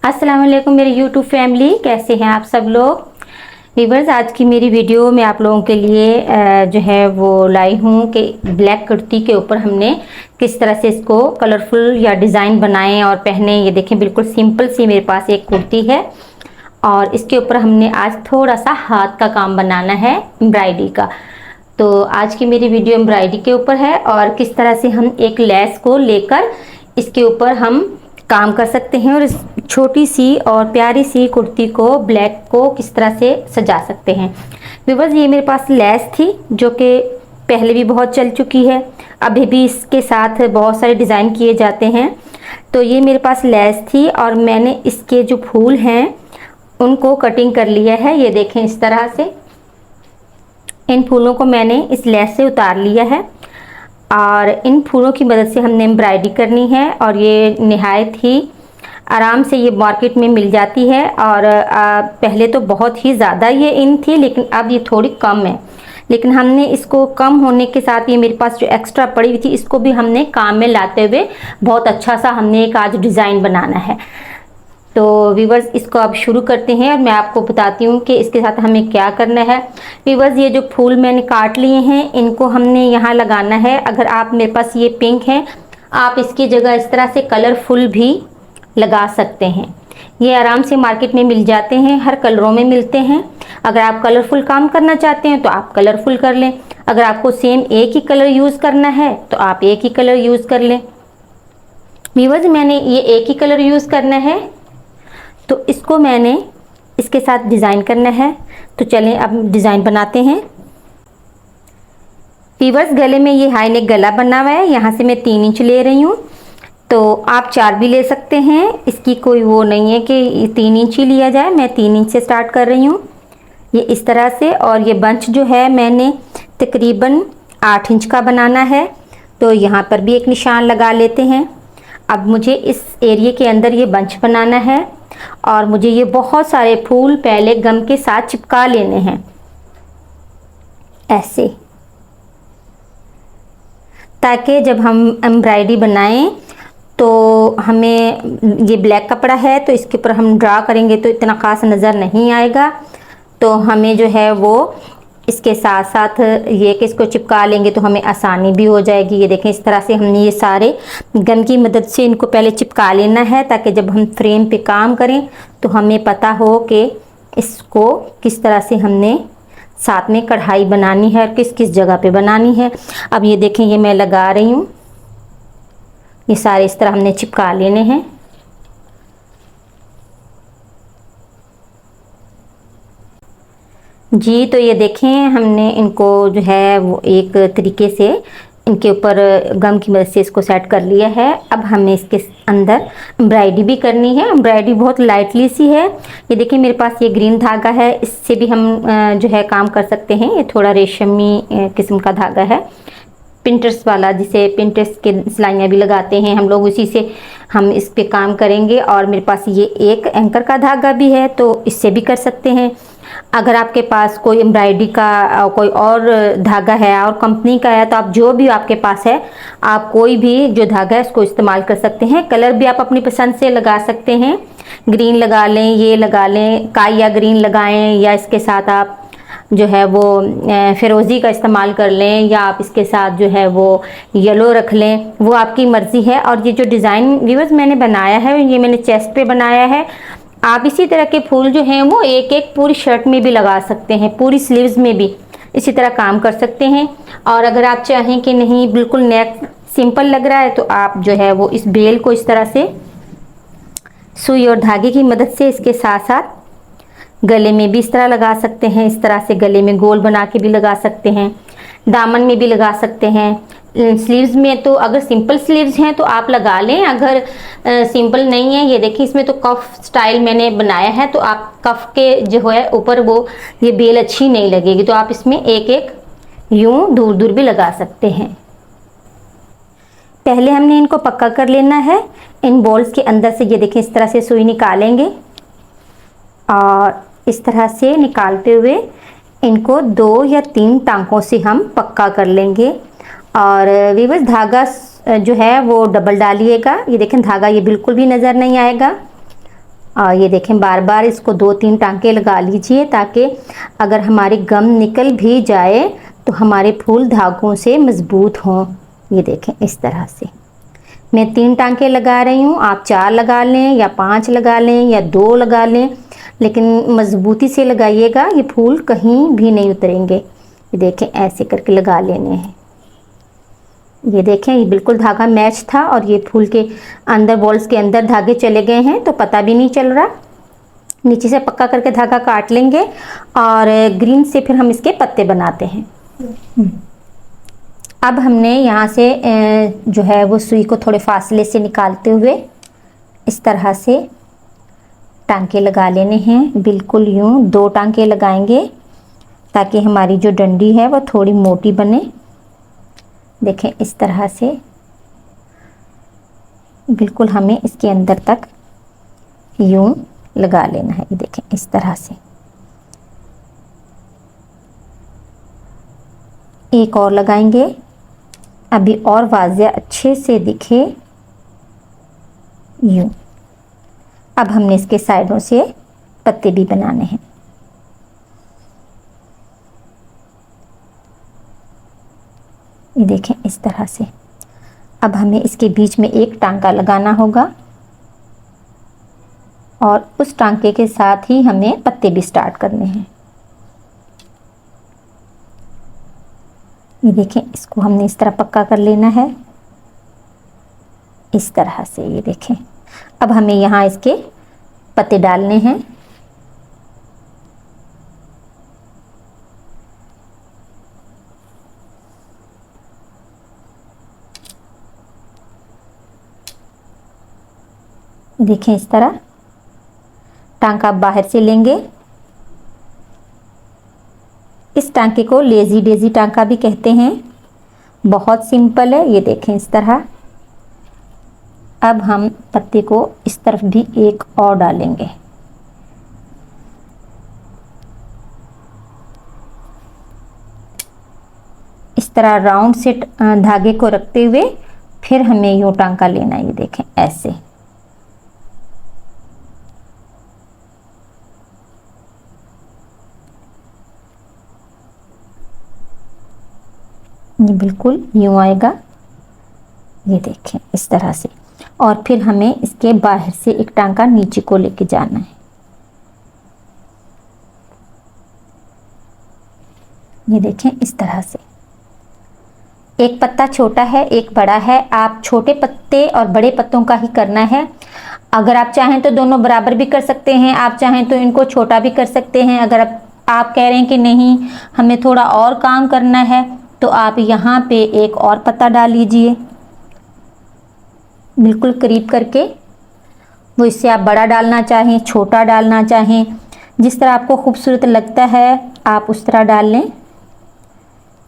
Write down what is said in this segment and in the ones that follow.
अस्सलाम वालेकुम मेरी यूट्यूब फैमिली, कैसे हैं आप सब लोग। व्यूअर्स, आज की मेरी वीडियो में आप लोगों के लिए जो है वो लाई हूँ कि ब्लैक कुर्ती के ऊपर हमने किस तरह से इसको कलरफुल या डिज़ाइन बनाएं और पहने। ये देखें, बिल्कुल सिंपल सी मेरे पास एक कुर्ती है और इसके ऊपर हमने आज थोड़ा सा हाथ का काम बनाना है, एम्ब्रॉयडरी का। तो आज की मेरी वीडियो एम्ब्रॉयडरी के ऊपर है और किस तरह से हम एक लेस को लेकर इसके ऊपर हम काम कर सकते हैं और इस छोटी सी और प्यारी सी कुर्ती को ब्लैक को किस तरह से सजा सकते हैं। व्यूअर्स, ये मेरे पास लेस थी जो कि पहले भी बहुत चल चुकी है, अभी भी इसके साथ बहुत सारे डिज़ाइन किए जाते हैं। तो ये मेरे पास लेस थी और मैंने इसके जो फूल हैं उनको कटिंग कर लिया है। ये देखें, इस तरह से इन फूलों को मैंने इस लेस से उतार लिया है और इन फूलों की मदद से हमने एम्ब्रॉयडरी करनी है। और ये निहायत ही आराम से ये मार्केट में मिल जाती है और पहले तो बहुत ही ज़्यादा ये इन थी, लेकिन अब ये थोड़ी कम है। लेकिन हमने इसको कम होने के साथ ये मेरे पास जो एक्स्ट्रा पड़ी हुई थी इसको भी हमने काम में लाते हुए बहुत अच्छा सा हमने एक आज डिज़ाइन बनाना है। तो व्यूअर्स, इसको अब शुरू करते हैं और मैं आपको बताती हूँ कि इसके साथ हमें क्या करना है। व्यूअर्स, ये जो फूल मैंने काट लिए हैं इनको हमने यहाँ लगाना है। अगर आप मेरे पास ये पिंक है, आप इसकी जगह इस तरह से कलरफुल भी लगा सकते हैं। ये आराम से मार्केट में मिल जाते हैं, हर कलरों में मिलते हैं। अगर आप कलरफुल काम करना चाहते हैं तो आप कलरफुल कर लें, अगर आपको सेम एक ही कलर यूज़ करना है तो आप एक ही कलर यूज़ कर लें। व्यूअर्स, मैंने ये एक ही कलर यूज़ करना है तो इसको मैंने इसके साथ डिज़ाइन करना है। तो चलें अब डिज़ाइन बनाते हैं। व्यूअर्स, गले में ये हाई नेक गला बना हुआ है, यहाँ से मैं 3 इंच ले रही हूँ। तो आप 4 भी ले सकते हैं, इसकी कोई वो नहीं है कि 3 इंच ही लिया जाए। मैं 3 इंच से स्टार्ट कर रही हूँ, ये इस तरह से। और ये बंच जो है मैंने तकरीबन 8 इंच का बनाना है, तो यहाँ पर भी एक निशान लगा लेते हैं। अब मुझे इस एरिया के अंदर ये बंच बनाना है और मुझे ये बहुत सारे फूल पहले गम के साथ चिपका लेने हैं ऐसे, ताकि जब हम एम्ब्रॉयडरी बनाएं तो हमें ये ब्लैक कपड़ा है तो इसके ऊपर हम ड्रा करेंगे तो इतना ख़ास नज़र नहीं आएगा। तो हमें जो है वो इसके साथ साथ ये कि इसको चिपका लेंगे तो हमें आसानी भी हो जाएगी। ये देखें, इस तरह से हमने ये सारे गम की मदद से इनको पहले चिपका लेना है ताकि जब हम फ्रेम पे काम करें तो हमें पता हो कि इसको किस तरह से हमने साथ में कढ़ाई बनानी है और किस किस जगह पे बनानी है। अब ये देखें, ये मैं लगा रही हूँ, ये सारे इस तरह हमने चिपका लेने हैं। जी, तो ये देखें, हमने इनको जो है वो एक तरीके से इनके ऊपर गम की मदद से इसको सेट कर लिया है। अब हमें इसके अंदर एम्ब्रॉयडरी भी करनी है। एम्ब्रॉयडरी बहुत लाइटली सी है। ये देखिए, मेरे पास ये ग्रीन धागा है, इससे भी हम जो है काम कर सकते हैं। ये थोड़ा रेशमी किस्म का धागा है, पिंटरेस्ट वाला, जिसे पिंटरेस्ट के सिलाइयाँ भी लगाते हैं हम लोग, उसी से हम इस पे काम करेंगे। और मेरे पास ये एक एंकर का धागा भी है तो इससे भी कर सकते हैं। अगर आपके पास कोई एम्ब्रॉयडरी का कोई और धागा है और कंपनी का है तो आप जो भी आपके पास है आप कोई भी जो धागा है उसको इस्तेमाल कर सकते हैं। कलर भी आप अपनी पसंद से लगा सकते हैं, ग्रीन लगा लें, ये लगा लें, काया ग्रीन लगाएं, या इसके साथ आप जो है वो फिरोज़ी का इस्तेमाल कर लें, या आप इसके साथ जो है वो येलो रख लें, वो आपकी मर्ज़ी है। और ये जो डिज़ाइन व्यूअर्स मैंने बनाया है ये मैंने चेस्ट पे बनाया है। आप इसी तरह के फूल जो हैं वो एक एक पूरी शर्ट में भी लगा सकते हैं, पूरी स्लीव्स में भी इसी तरह काम कर सकते हैं। और अगर आप चाहें कि नहीं बिल्कुल नेक सिंपल लग रहा है तो आप जो है वो इस बेल को इस तरह से सुई और धागे की मदद से इसके साथ साथ गले में भी इस तरह लगा सकते हैं। इस तरह से गले में गोल बना के भी लगा सकते हैं, दामन में भी लगा सकते हैं। स्लीव्स में तो अगर सिंपल स्लीव्स हैं तो आप लगा लें, अगर सिंपल नहीं है, ये देखिए इसमें तो कफ स्टाइल मैंने बनाया है तो आप कफ के जो है ऊपर वो ये बेल अच्छी नहीं लगेगी, तो आप इसमें एक एक यूं दूर दूर भी लगा सकते हैं। पहले हमने इनको पक्का कर लेना है। इन बॉल्स के अंदर से ये देखें, इस तरह से सुई निकालेंगे और इस तरह से निकालते हुए इनको 2 या 3 टांकों से हम पक्का कर लेंगे। और व्यूअर्स, धागा जो है वो डबल डालिएगा। ये देखें, धागा ये बिल्कुल भी नज़र नहीं आएगा और ये देखें बार बार इसको 2-3 टांके लगा लीजिए, ताकि अगर हमारी गम निकल भी जाए तो हमारे फूल धागों से मज़बूत हों। ये देखें इस तरह से मैं 3 टांके लगा रही हूँ, आप 4 लगा लें या 5 लगा लें या 2 लगा लें, लेकिन मज़बूती से लगाइएगा, ये फूल कहीं भी नहीं उतरेंगे। ये देखें ऐसे करके लगा लेने हैं। ये देखें ये बिल्कुल धागा मैच था और ये फूल के अंदर बॉल्स के अंदर धागे चले गए हैं तो पता भी नहीं चल रहा। नीचे से पक्का करके धागा काट लेंगे और ग्रीन से फिर हम इसके पत्ते बनाते हैं। अब हमने यहाँ से जो है वो सुई को थोड़े फासले से निकालते हुए इस तरह से टांके लगा लेने हैं। बिल्कुल यूँ 2 टांके लगाएंगे ताकि हमारी जो डंडी है वो थोड़ी मोटी बने। देखें इस तरह से बिल्कुल हमें इसके अंदर तक यूँ लगा लेना है। ये देखें इस तरह से। एक और लगाएंगे, अभी और वाज़िया अच्छे से दिखे यूँ। अब हमने इसके साइडों से पत्ते भी बनाने हैं। ये देखें इस तरह से। अब हमें इसके बीच में एक टांका लगाना होगा और उस टांके के साथ ही हमें पत्ते भी स्टार्ट करने हैं। ये देखें इसको हमने इस तरह पक्का कर लेना है इस तरह से। ये देखें अब हमें यहाँ इसके पत्ते डालने हैं। देखें इस तरह टांका बाहर से लेंगे। इस टांके को लेजी डेजी टांका भी कहते हैं, बहुत सिंपल है। ये देखें इस तरह। अब हम पत्ते को इस तरफ भी एक और डालेंगे। इस तरह राउंड से धागे को रखते हुए फिर हमें यूं टांका लेना है। ये देखें ऐसे। ये बिल्कुल यूं आएगा। ये देखें इस तरह से। और फिर हमें इसके बाहर से एक टांका नीचे को लेके जाना है। ये देखें इस तरह से। एक पत्ता छोटा है एक बड़ा है, आप छोटे पत्ते और बड़े पत्तों का ही करना है। अगर आप चाहें तो दोनों बराबर भी कर सकते हैं, आप चाहें तो इनको छोटा भी कर सकते हैं। अगर आप कह रहे हैं कि नहीं हमें थोड़ा और काम करना है तो आप यहाँ पे एक और पत्ता डाल लीजिए बिल्कुल करीब करके। वो इससे आप बड़ा डालना चाहें छोटा डालना चाहें, जिस तरह आपको खूबसूरत लगता है आप उस तरह डाल लें।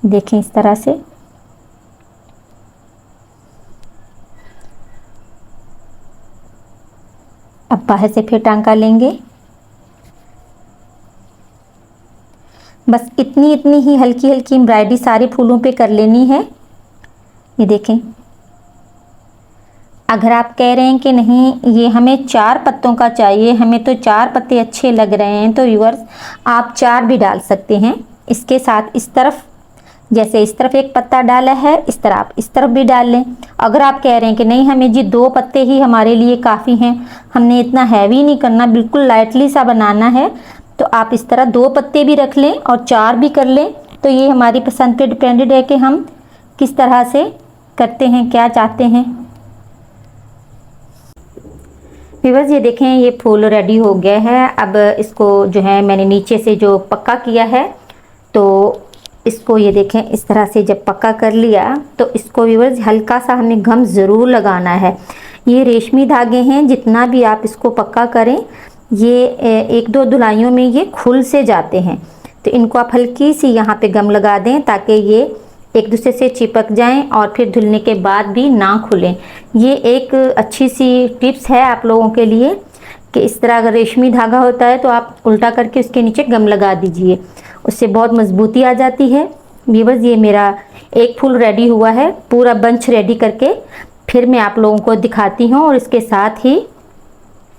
देखें इस तरह से। अब बाहर से फिर टांका लेंगे। बस इतनी इतनी ही हल्की हल्की एम्ब्रॉयडरी सारे फूलों पे कर लेनी है। ये देखें। अगर आप कह रहे हैं कि नहीं ये हमें 4 पत्तों का चाहिए, हमें तो 4 पत्ते अच्छे लग रहे हैं, तो व्यूअर्स आप 4 भी डाल सकते हैं। इसके साथ इस तरफ जैसे इस तरफ एक पत्ता डाला है इस तरह आप इस तरफ भी डाल लें। अगर आप कह रहे हैं कि नहीं हमें जी 2 पत्ते ही हमारे लिए काफ़ी हैं, हमने इतना हैवी नहीं करना, बिल्कुल लाइटली सा बनाना है, तो आप इस तरह 2 पत्ते भी रख लें और 4 भी कर लें। तो ये हमारी पसंद पे डिपेंडेड है कि हम किस तरह से करते हैं, क्या चाहते हैं। व्यूअर्स ये देखें ये फूल रेडी हो गया है। अब इसको जो है मैंने नीचे से जो पक्का किया है तो इसको ये देखें इस तरह से जब पक्का कर लिया तो इसको व्यूअर्स हल्का सा हमें गम ज़रूर लगाना है। ये रेशमी धागे हैं, जितना भी आप इसको पक्का करें ये 1-2 धुलाइयों में ये खुल से जाते हैं, तो इनको आप हल्की सी यहाँ पे गम लगा दें ताकि ये एक दूसरे से चिपक जाएं और फिर धुलने के बाद भी ना खुलें। ये एक अच्छी सी टिप्स है आप लोगों के लिए कि इस तरह अगर रेशमी धागा होता है तो आप उल्टा करके उसके नीचे गम लगा दीजिए, उससे बहुत मजबूती आ जाती है। व्यूअर्स ये मेरा एक फूल रेडी हुआ है, पूरा बंच रेडी करके फिर मैं आप लोगों को दिखाती हूँ और इसके साथ ही